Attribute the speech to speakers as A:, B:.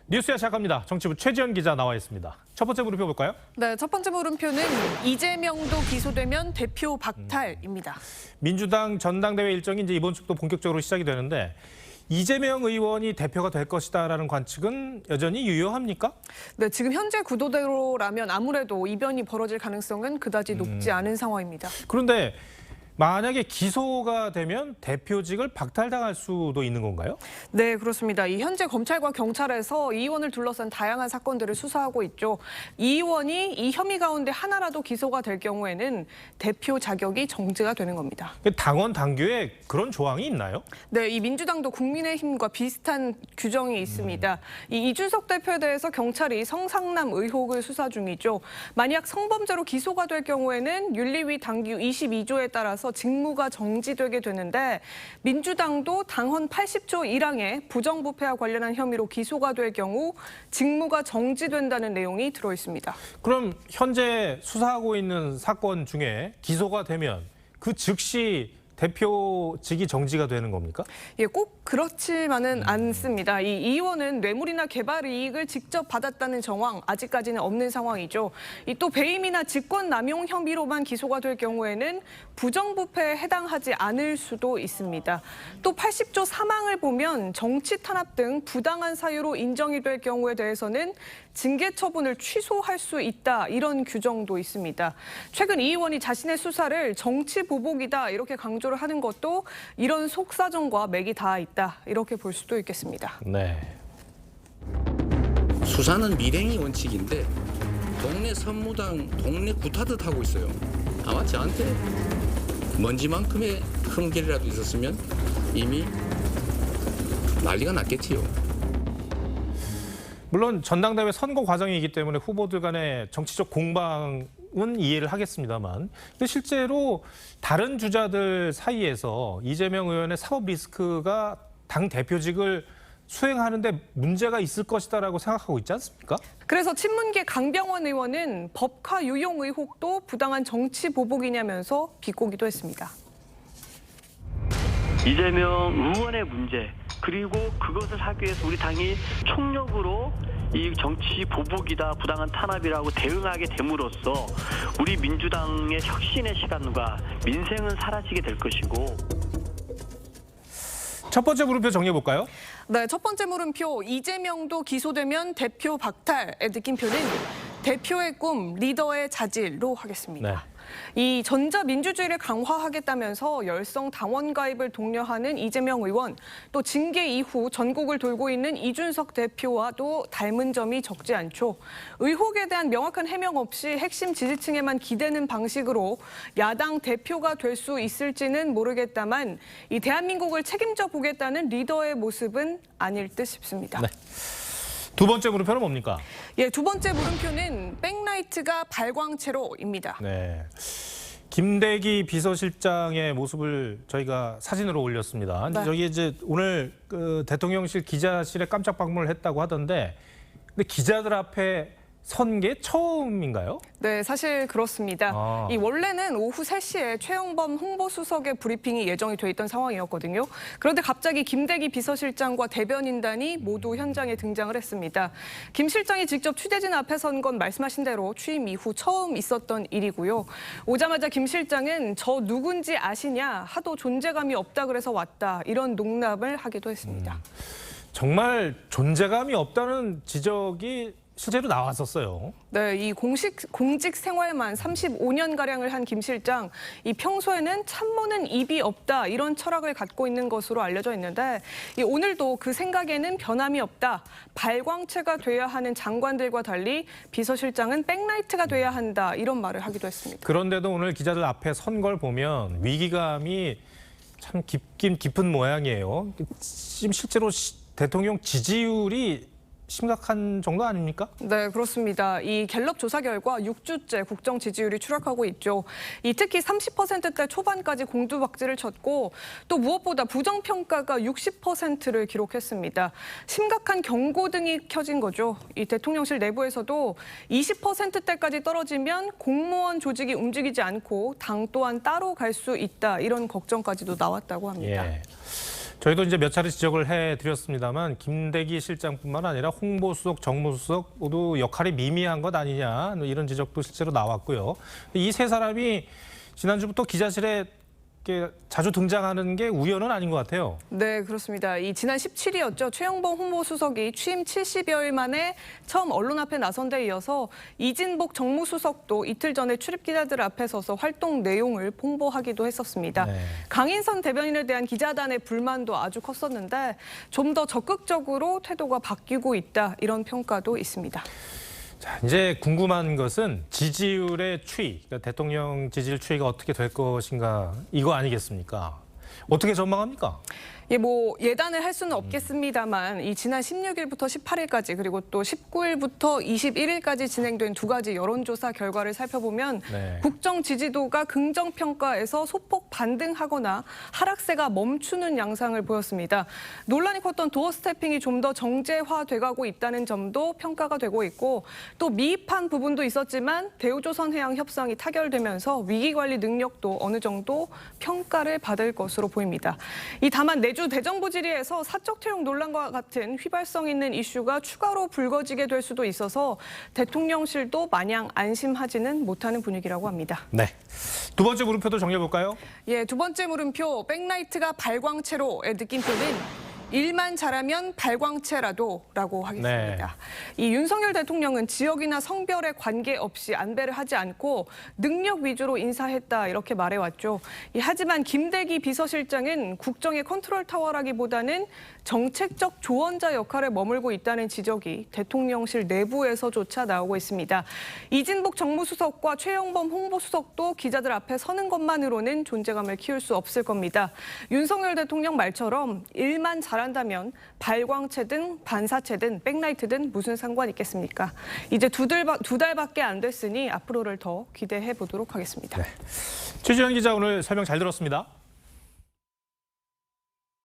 A: 뉴스야 시작합니다. 정치부 최지연 기자 나와 있습니다. 첫 번째 물음표 볼까요?
B: 네, 첫 번째 물음표는 이재명도 기소되면 대표 박탈입니다.
A: 민주당 전당대회 일정이 이제 이번 주도 본격적으로 시작이 되는데 이재명 의원이 대표가 될 것이다라는 관측은 여전히 유효합니까?
B: 네, 지금 현재 구도대로라면 아무래도 이변이 벌어질 가능성은 그다지 높지 않은 상황입니다.
A: 그런데 만약에 기소가 되면 대표직을 박탈당할 수도 있는 건가요?
B: 네, 그렇습니다. 이 현재 검찰과 경찰에서 이 의원을 둘러싼 다양한 사건들을 수사하고 있죠. 이 의원이 이 혐의 가운데 하나라도 기소가 될 경우에는 대표 자격이 정지가 되는 겁니다.
A: 당원 당규에 그런 조항이 있나요?
B: 네, 이 민주당도 국민의힘과 비슷한 규정이 있습니다. 이 이준석 대표에 대해서 경찰이 성상남 의혹을 수사 중이죠. 만약 성범죄로 기소가 될 경우에는 윤리위 당규 22조에 따라서 직무가 정지되게 되는데 민주당도 당헌 80조 1항에 부정부패와 관련한 혐의로 기소가 될 경우 직무가 정지된다는 내용이 들어 있습니다.
A: 그럼 현재 수사하고 있는 사건 중에 기소가 되면 그 즉시 대표직이 정지가 되는 겁니까?
B: 예, 꼭 그렇지만은 않습니다. 이 의원은 뇌물이나 개발 이익을 직접 받았다는 정황 아직까지는 없는 상황이죠. 또 배임이나 직권남용 혐의로만 기소가 될 경우에는 부정부패에 해당하지 않을 수도 있습니다. 또 80조 3항을 보면 정치 탄압 등 부당한 사유로 인정이 될 경우에 대해서는 징계 처분을 취소할 수 있다 이런 규정도 있습니다. 최근 이 의원이 자신의 수사를 정치 보복이다 이렇게 강조를 하는 것도 이런 속사정과 맥이 닿아 있다 이렇게 볼 수도 있겠습니다.
A: 네.
C: 수사는 밀행이 원칙인데 동네 선무당 동네 구타듯 하고 있어요. 아마 저한테 먼지만큼의 흠결이라도 있었으면 이미 난리가 났겠지요.
A: 물론 전당대회 선거 과정이기 때문에 후보들 간의 정치적 공방은 이해를 하겠습니다만 근데 실제로 다른 주자들 사이에서 이재명 의원의 사법 리스크가 당 대표직을 수행하는데 문제가 있을 것이다라고 생각하고 있지 않습니까?
B: 그래서 친문계 강병원 의원은 법카 유용 의혹도 부당한 정치 보복이냐면서 비꼬기도 했습니다.
D: 이재명 의원의 문제 그리고 그것을 하기 위해서 우리 당이 총력으로 이 정치 보복이다 부당한 탄압이라고 대응하게 됨으로써 우리 민주당의 혁신의 시간과 민생은 사라지게 될 것이고.
A: 첫 번째 물음표 정리해 볼까요?
B: 네, 첫 번째 물음표 이재명도 기소되면 대표 박탈의 느낌표는 대표의 꿈, 리더의 자질로 하겠습니다.
A: 네.
B: 이 전자민주주의를 강화하겠다면서 열성 당원 가입을 독려하는 이재명 의원, 또 징계 이후 전국을 돌고 있는 이준석 대표와도 닮은 점이 적지 않죠. 의혹에 대한 명확한 해명 없이 핵심 지지층에만 기대는 방식으로 야당 대표가 될 수 있을지는 모르겠다만 이 대한민국을 책임져 보겠다는 리더의 모습은 아닐 듯 싶습니다.
A: 네. 두 번째 물음표는 뭡니까?
B: 예, 두 번째 물음표는 백라이트가 발광체로입니다.
A: 네. 김대기 비서실장의 모습을 저희가 사진으로 올렸습니다.
B: 네.
A: 저기 이제 오늘 그 대통령실 기자실에 깜짝 방문을 했다고 하던데, 근데 기자들 앞에 선 게 처음인가요?
B: 네, 사실 그렇습니다. 이 원래는 오후 3시에 최영범 홍보수석의 브리핑이 예정이 돼 있던 상황이었거든요. 그런데 갑자기 김대기 비서실장과 대변인단이 모두 현장에 등장을 했습니다. 김 실장이 직접 취재진 앞에 선 건 말씀하신 대로 취임 이후 처음 있었던 일이고요. 오자마자 김 실장은 저 누군지 아시냐 하도 존재감이 없다 그래서 왔다 이런 농담을 하기도 했습니다.
A: 정말 존재감이 없다는 지적이 실제로 나왔었어요.
B: 네, 이 공직 생활만 35년가량을 한 김 실장, 이 평소에는 참모는 입이 없다 이런 철학을 갖고 있는 것으로 알려져 있는데 오늘도 그 생각에는 변함이 없다. 발광체가 돼야 하는 장관들과 달리 비서실장은 백라이트가 돼야 한다 이런 말을 하기도 했습니다.
A: 그런데도 오늘 기자들 앞에 선 걸 보면 위기감이 참 깊긴 깊은 모양이에요. 지금 실제로 대통령 지지율이 심각한 정도 아닙니까?
B: 네, 그렇습니다. 이 갤럽 조사 결과 6주째 국정 지지율이 추락하고 있죠. 특히 30%대 초반까지 공두박질을 쳤고 또 무엇보다 부정평가가 60%를 기록했습니다. 심각한 경고등이 켜진 거죠. 이 대통령실 내부에서도 20%대까지 떨어지면 공무원 조직이 움직이지 않고 당 또한 따로 갈 수 있다. 이런 걱정까지도 나왔다고 합니다.
A: 예. 저희도 이제 몇 차례 지적을 해드렸습니다만 김대기 실장뿐만 아니라 홍보수석, 정무수석 모두 역할이 미미한 것 아니냐 이런 지적도 실제로 나왔고요. 이 세 사람이 지난주부터 기자실에 이렇게 자주 등장하는 게 우연은 아닌 것 같아요.
B: 네, 그렇습니다. 이 지난 17일이었죠. 최영범 홍보수석이 취임 70여일 만에 처음 언론 앞에 나선 데 이어서 이진복 정무수석도 이틀 전에 출입기자들 앞에 서서 활동 내용을 홍보하기도 했었습니다.
A: 네.
B: 강인선 대변인에 대한 기자단의 불만도 아주 컸었는데 좀 더 적극적으로 태도가 바뀌고 있다 이런 평가도 있습니다.
A: 자, 이제 궁금한 것은 지지율의 추이, 그러니까 대통령 지지율 추이가 어떻게 될 것인가 이거 아니겠습니까? 어떻게 전망합니까?
B: 예, 뭐 예단을 할 수는 없겠습니다만 이 지난 16일부터 18일까지 그리고 또 19일부터 21일까지 진행된 두 가지 여론조사 결과를 살펴보면
A: 네.
B: 국정 지지도가 긍정 평가에서 소폭 반등하거나 하락세가 멈추는 양상을 보였습니다. 논란이 컸던 도어 스태핑이 좀 더 정제화돼가고 있다는 점도 평가가 되고 있고 또 미흡한 부분도 있었지만 대우조선 해양 협상이 타결되면서 위기 관리 능력도 어느 정도 평가를 받을 것으로 보입니다. 이 다만 내주 대정부 질의에서 사적 채용 논란과 같은 휘발성 있는 이슈가 추가로 불거지게 될 수도 있어서 대통령실도 마냥 안심하지는 못하는 분위기라고 합니다.
A: 네. 두 번째 물음표도 정해볼까요?
B: 예, 두 번째 물음표 백라이트가 발광체로의 느낌표는 일만 잘하면 발광체라도라고 하겠습니다. 이 윤석열 대통령은 지역이나 성별에 관계없이 안배를 하지 않고 능력 위주로 인사했다 이렇게 말해왔죠. 하지만 김대기 비서실장은 국정의 컨트롤 타워라기보다는 정책적 조언자 역할에 머물고 있다는 지적이 대통령실 내부에서조차 나오고 있습니다. 이진복 정무수석과 최영범 홍보수석도 기자들 앞에 서는 것만으로는 존재감을 키울 수 없을 겁니다. 윤석열 대통령 말처럼 일만 잘한다면 발광체든 반사체든 백라이트든 무슨 상관 있겠습니까? 이제 두 달밖에 안 됐으니 앞으로를 더 기대해 보도록 하겠습니다.
A: 최지현 기자 오늘 설명 잘 들었습니다.